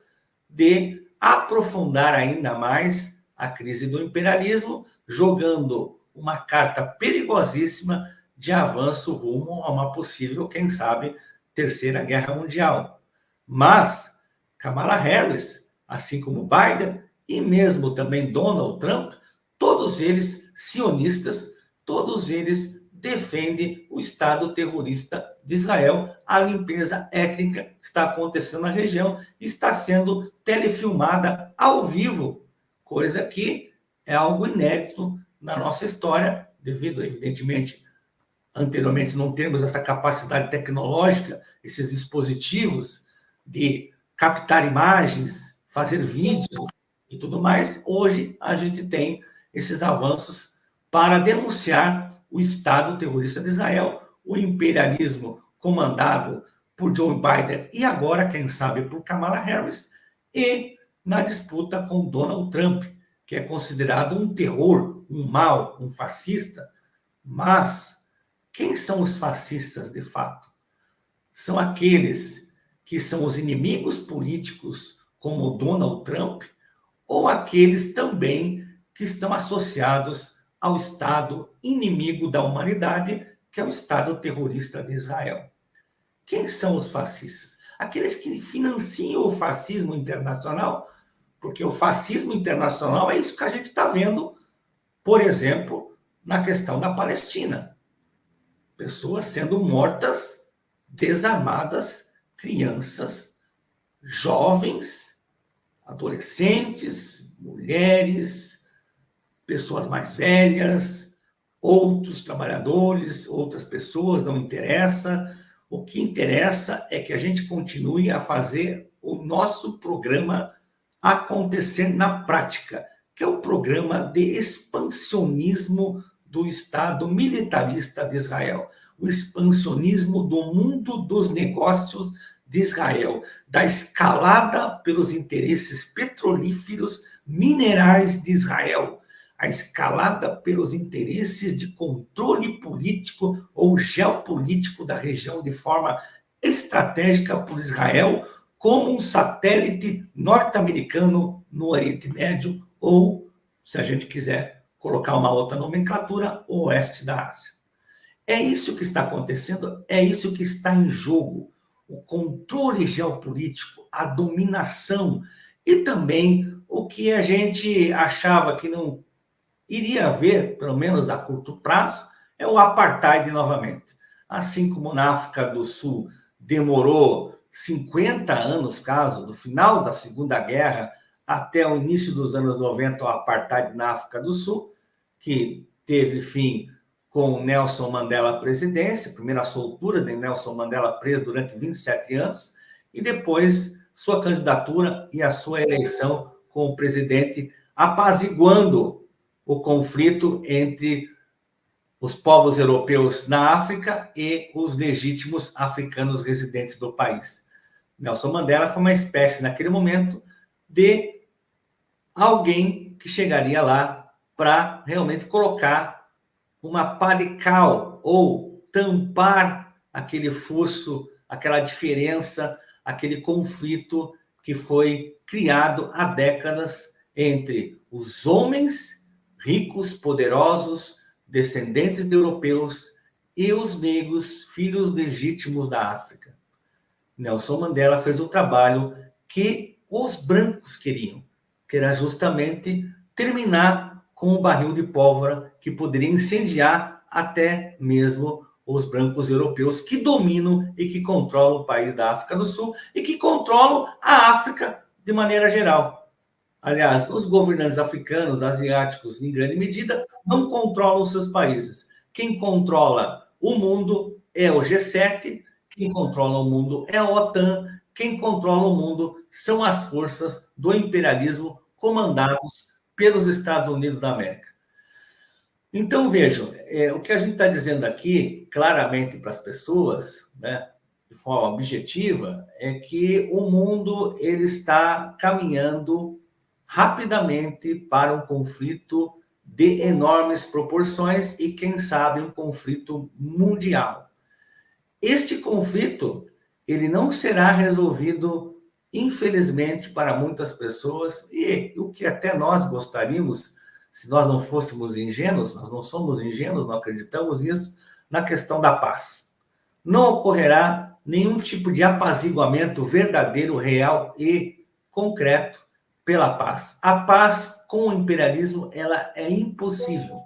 [SPEAKER 4] de aprofundar ainda mais a crise do imperialismo, jogando uma carta perigosíssima de avanço rumo a uma possível, quem sabe, Terceira Guerra Mundial. Mas Kamala Harris, assim como Biden e mesmo também Donald Trump, todos eles sionistas, todos eles defendem o Estado terrorista de Israel. A limpeza étnica que está acontecendo na região está sendo telefilmada ao vivo, coisa que é algo inédito na nossa história, devido, evidentemente, anteriormente não termos essa capacidade tecnológica, esses dispositivos de captar imagens, fazer vídeos e tudo mais. Hoje a gente tem esses avanços para denunciar o Estado terrorista de Israel, o imperialismo comandado por Joe Biden e agora, quem sabe, por Kamala Harris, e na disputa com Donald Trump, que é considerado um terror, um mal, um fascista. Mas quem são os fascistas de fato? São aqueles que são os inimigos políticos, como Donald Trump, ou aqueles também que estão associados ao Estado inimigo da humanidade, que é o Estado terrorista de Israel. Quem são os fascistas? Aqueles que financiam o fascismo internacional, porque o fascismo internacional é isso que a gente está vendo, por exemplo, na questão da Palestina. Pessoas sendo mortas, desarmadas, crianças, jovens, adolescentes, mulheres, pessoas mais velhas, outros trabalhadores, outras pessoas, não interessa. O que interessa é que a gente continue a fazer o nosso programa acontecer na prática, que é o programa de expansionismo do Estado militarista de Israel, o expansionismo do mundo dos negócios de Israel, da escalada pelos interesses petrolíferos minerais de Israel, a escalada pelos interesses de controle político ou geopolítico da região de forma estratégica por Israel, como um satélite norte-americano no Oriente Médio, ou, se a gente quiser colocar uma outra nomenclatura, o oeste da Ásia. É isso que está acontecendo, é isso que está em jogo. O controle geopolítico, a dominação e também o que a gente achava que não iria haver, pelo menos a curto prazo, é o apartheid novamente. Assim como na África do Sul demorou 50 anos, caso, do final da Segunda Guerra até o início dos anos 90, o apartheid na África do Sul, que teve fim com Nelson Mandela à presidência, primeira soltura de Nelson Mandela preso durante 27 anos, e depois sua candidatura e a sua eleição como presidente, apaziguando o conflito entre os povos europeus na África e os legítimos africanos residentes do país. Nelson Mandela foi uma espécie, naquele momento, de alguém que chegaria lá para realmente colocar uma pá de cal ou tampar aquele fosso, aquela diferença, aquele conflito que foi criado há décadas entre os homens ricos, poderosos, descendentes de europeus e os negros, filhos legítimos da África. Nelson Mandela fez o trabalho que os brancos queriam, que era justamente terminar com o barril de pólvora que poderia incendiar até mesmo os brancos europeus que dominam e que controlam o país da África do Sul e que controlam a África de maneira geral. Aliás, os governantes africanos, asiáticos, em grande medida, não controlam seus países. Quem controla o mundo é o G7, quem controla o mundo é a OTAN, quem controla o mundo são as forças do imperialismo comandados pelos Estados Unidos da América. Então, vejam, o que a gente está dizendo aqui, claramente para as pessoas, né, de forma objetiva, é que o mundo ele está caminhando rapidamente para um conflito de enormes proporções e, quem sabe, um conflito mundial. Este conflito, ele não será resolvido, infelizmente, para muitas pessoas, e o que até nós gostaríamos, se nós não fôssemos ingênuos, nós não somos ingênuos, não acreditamos nisso, na questão da paz. Não ocorrerá nenhum tipo de apaziguamento verdadeiro, real e concreto pela paz. A paz com o imperialismo, ela é impossível.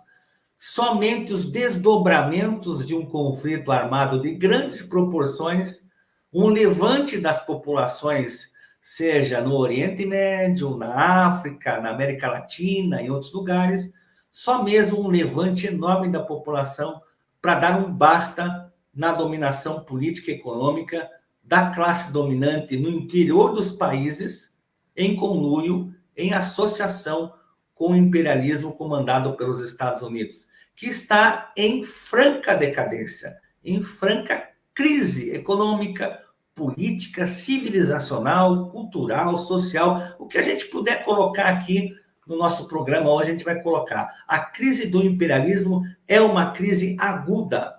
[SPEAKER 4] Somente os desdobramentos de um conflito armado de grandes proporções, um levante das populações, seja no Oriente Médio, na África, na América Latina, em outros lugares, só mesmo um levante enorme da população para dar um basta na dominação política e econômica da classe dominante no interior dos países, em conluio, em associação com o imperialismo comandado pelos Estados Unidos, que está em franca decadência, em franca crise econômica, política, civilizacional, cultural, social. O que a gente puder colocar aqui no nosso programa hoje, a gente vai colocar. A crise do imperialismo é uma crise aguda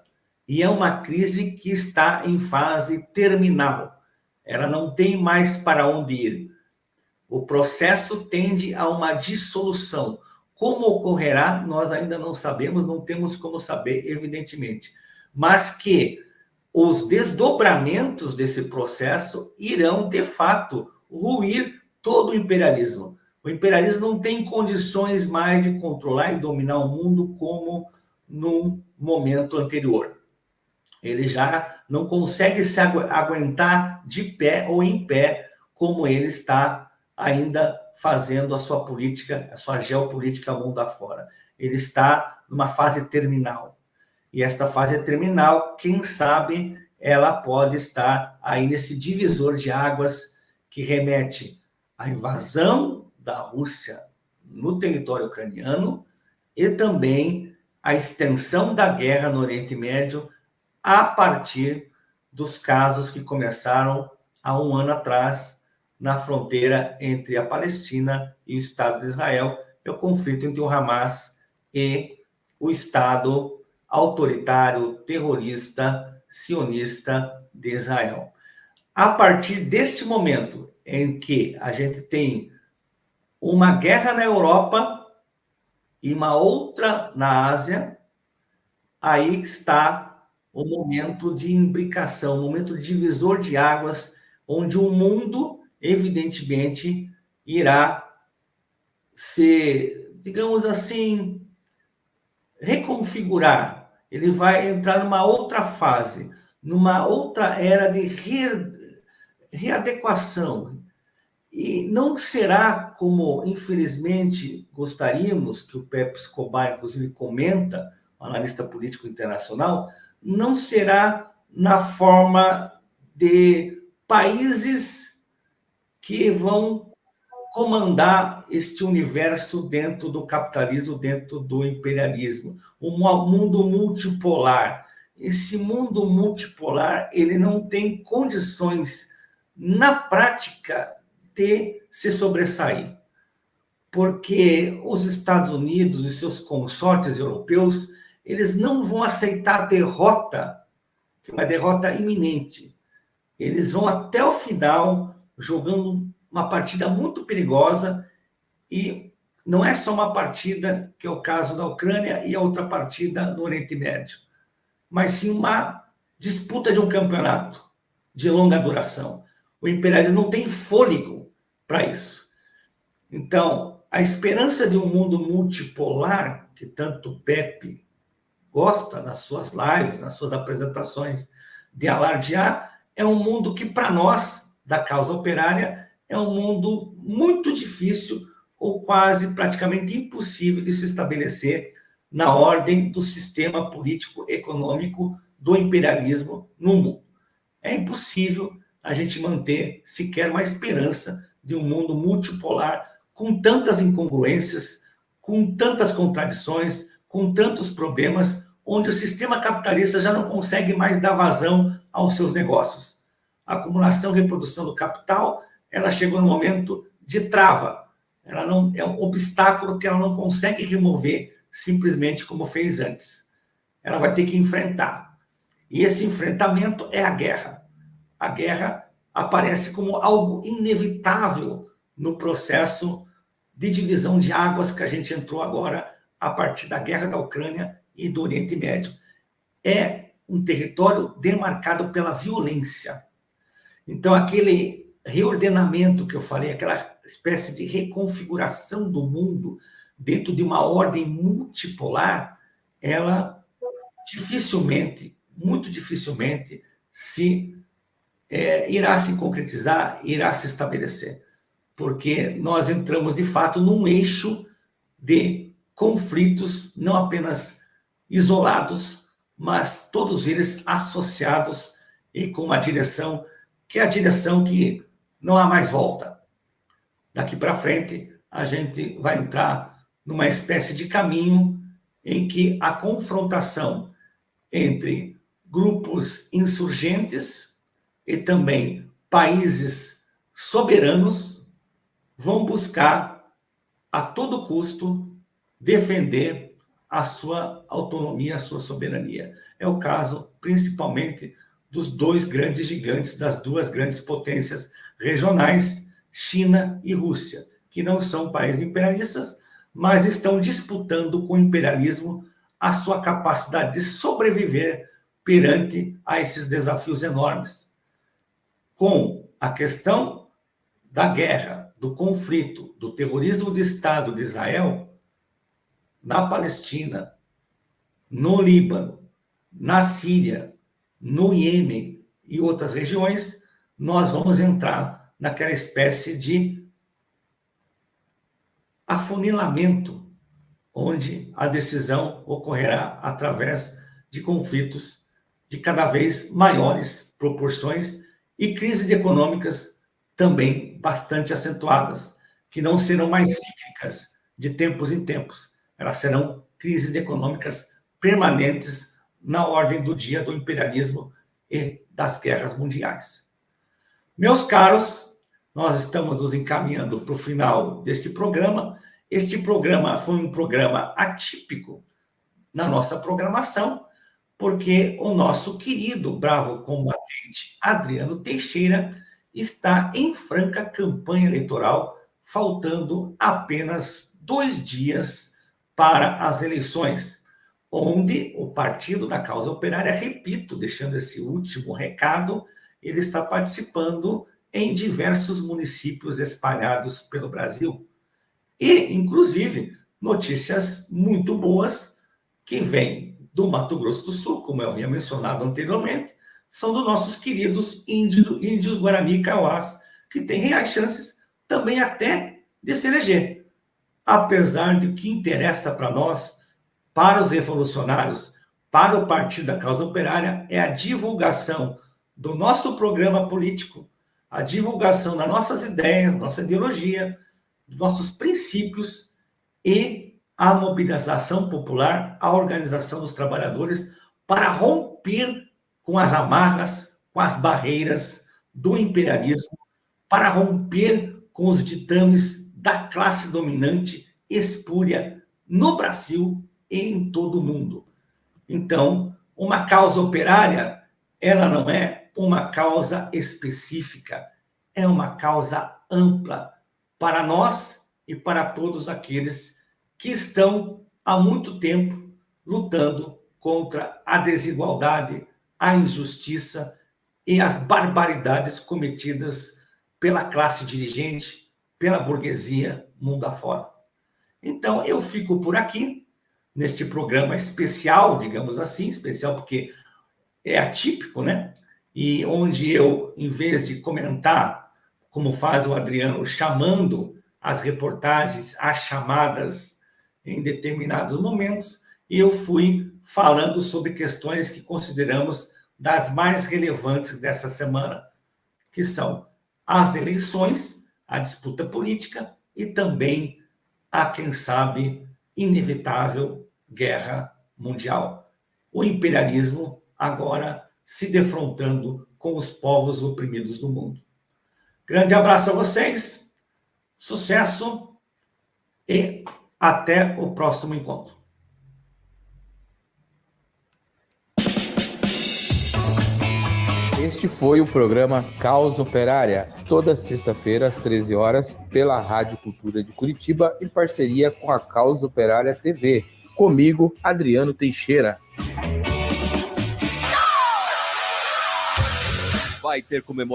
[SPEAKER 4] e é uma crise que está em fase terminal. Ela não tem mais para onde ir. O processo tende a uma dissolução. Como ocorrerá, nós ainda não sabemos, não temos como saber, evidentemente. mas que os desdobramentos desse processo irão, de fato, ruir todo o imperialismo. O imperialismo não tem condições mais de controlar e dominar o mundo como no momento anterior. Ele já não consegue se aguentar de pé ou em pé, como ele está ainda fazendo a sua política, a sua geopolítica mundo afora. Ele está numa fase terminal. E esta fase terminal, quem sabe, ela pode estar aí nesse divisor de águas que remete à invasão da Rússia no território ucraniano e também à extensão da guerra no Oriente Médio a partir dos casos que começaram há um ano atrás na fronteira entre a Palestina e o Estado de Israel, é o conflito entre o Hamas e o Estado autoritário, terrorista, sionista de Israel. A partir deste momento em que a gente tem uma guerra na Europa e uma outra na Ásia, aí está o momento de imbricação, o momento divisor de águas, onde o mundo, evidentemente, irá se, digamos assim, reconfigurar. Ele vai entrar numa outra fase, numa outra era de readequação. E não será como, infelizmente, gostaríamos, que o Pepe Escobar, inclusive, comenta, um analista político internacional, não será na forma de países que vão comandar este universo dentro do capitalismo, dentro do imperialismo. Um mundo multipolar. Esse mundo multipolar, ele não tem condições, na prática, de se sobressair. Porque os Estados Unidos e seus consortes europeus, eles não vão aceitar a derrota, que é uma derrota iminente. Eles vão até o final jogando uma partida muito perigosa, e não é só uma partida, que é o caso da Ucrânia, e a outra partida no Oriente Médio, mas sim uma disputa de um campeonato de longa duração. O imperialismo não tem fôlego para isso. Então, a esperança de um mundo multipolar, que tanto o Pepe gosta nas suas lives, nas suas apresentações, de alardear, é um mundo que, para nós, da causa operária, é um mundo muito difícil ou quase praticamente impossível de se estabelecer na ordem do sistema político-econômico do imperialismo no mundo. É impossível a gente manter sequer uma esperança de um mundo multipolar com tantas incongruências, com tantas contradições, com tantos problemas, onde o sistema capitalista já não consegue mais dar vazão aos seus negócios. A acumulação e reprodução do capital, ela chegou no momento de trava. Ela não é um obstáculo que ela não consegue remover simplesmente como fez antes. Ela vai ter que enfrentar. E esse enfrentamento é a guerra. A guerra aparece como algo inevitável no processo de divisão de águas que a gente entrou agora a partir da guerra da Ucrânia e do Oriente Médio. É um território demarcado pela violência. Então, aquele reordenamento que eu falei, aquela espécie de reconfiguração do mundo dentro de uma ordem multipolar, ela dificilmente, muito dificilmente, irá se concretizar, irá se estabelecer. Porque nós entramos, de fato, num eixo de conflitos, não apenas isolados, mas todos eles associados e com uma direção, que é a direção que não há mais volta. Daqui para frente, a gente vai entrar numa espécie de caminho em que a confrontação entre grupos insurgentes e também países soberanos vão buscar, a todo custo, defender a sua autonomia, a sua soberania. É o caso, principalmente, dos dois grandes gigantes, das duas grandes potências regionais, China e Rússia, que não são países imperialistas, mas estão disputando com o imperialismo a sua capacidade de sobreviver perante a esses desafios enormes. Com a questão da guerra, do conflito, do terrorismo de Estado de Israel, na Palestina, no Líbano, na Síria, no Iêmen e outras regiões, nós vamos entrar naquela espécie de afunilamento, onde a decisão ocorrerá através de conflitos de cada vez maiores proporções e crises econômicas também bastante acentuadas, que não serão mais cíclicas de tempos em tempos. Elas serão crises econômicas permanentes na ordem do dia do imperialismo e das guerras mundiais. Meus caros, nós estamos nos encaminhando para o final deste programa. Este programa foi um programa atípico na nossa programação, porque o nosso querido bravo combatente Adriano Teixeira está em franca campanha eleitoral, faltando apenas 2 dias para as eleições, onde o Partido da Causa Operária, repito, deixando esse último recado, ele está participando em diversos municípios espalhados pelo Brasil. E, inclusive, notícias muito boas que vêm do Mato Grosso do Sul, como eu havia mencionado anteriormente, são dos nossos queridos índios Guarani e Kaiowás, que têm reais chances também até de se eleger. Apesar de que interessa para nós, para os revolucionários, para o Partido da Causa Operária, é a divulgação do nosso programa político, a divulgação das nossas ideias, nossa ideologia, dos nossos princípios e a mobilização popular, a organização dos trabalhadores para romper com as amarras, com as barreiras do imperialismo, para romper com os ditames da classe dominante espúria no Brasil e em todo o mundo. Então, uma causa operária, ela não é uma causa específica, é uma causa ampla para nós e para todos aqueles que estão há muito tempo lutando contra a desigualdade, a injustiça e as barbaridades cometidas pela classe dirigente, pela burguesia mundo afora. Então, eu fico por aqui, neste programa especial, digamos assim, especial porque é atípico, né? E onde eu, em vez de comentar, como faz o Adriano, chamando as reportagens, as chamadas em determinados momentos, eu fui falando sobre questões que consideramos das mais relevantes dessa semana, que são as eleições, a disputa política e também a, quem sabe, inevitável guerra mundial. O imperialismo agora se defrontando com os povos oprimidos do mundo. Grande abraço a vocês, sucesso e até o próximo encontro.
[SPEAKER 3] Este foi o programa Causa Operária, toda sexta-feira às 13 horas, pela Rádio Cultura de Curitiba, em parceria com a Causa Operária TV. Comigo, Adriano Teixeira.
[SPEAKER 2] Vai ter comemoração.